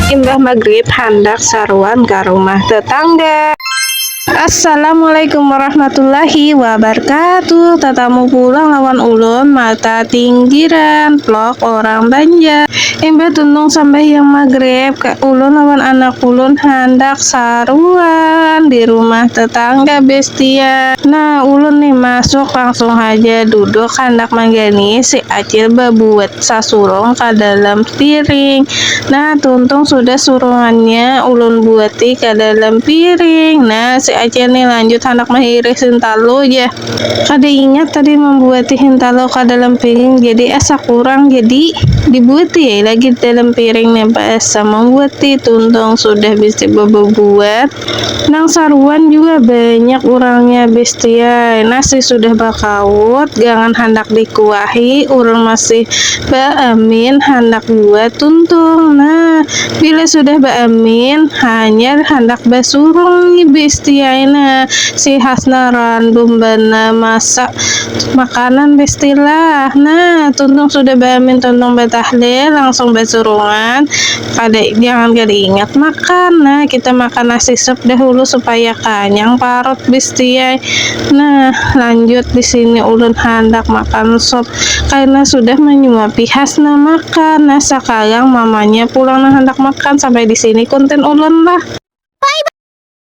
imbah maghrib hendak saruan ke rumah tetangga. Assalamualaikum warahmatullahi wabarakatuh. Tatamu pulang lawan ulun mata tinggiran vlog orang Banjar. Imbah tuntung sampai yang maghrib ke ulun lawan anak ulun hendak saruan di rumah tetangga bestia. Nah ulun nih masuk langsung aja duduk hendak manggani si Acil babuat sasurung ke dalam piring. Nah tuntung sudah surungannya ulun buati ke dalam piring. Nah si Acil nih lanjut hendak mengiris hintalo ya. Kada ingat tadi membuat hintalo ke dalam piring, jadi asa kurang jadi dibuat ya lagi dalam piring nih asa membuat tuntung sudah bisa buat. Nang saruan juga banyak orangnya bestia. Nasi sudah bakaut, jangan hendak dikuahi, urun masih baamin hendak buat tuntung. Nah bila sudah baamin hanya hendak basurung nih bestia. Nah si Hasna random bana masak makanan bestilah. Nah tuntung sudah baamin, tuntung batahlil langsung basurungan. Jangan ingat makan. Nah kita makan nasi sup dahulu supaya kenyang parut bestia. Nah lanjut di sini ulun hendak makan sup karena sudah menyuapi Hasna makan. Nah sekarang mamanya pulang hendak makan. Sampai di sini konten ulun lah.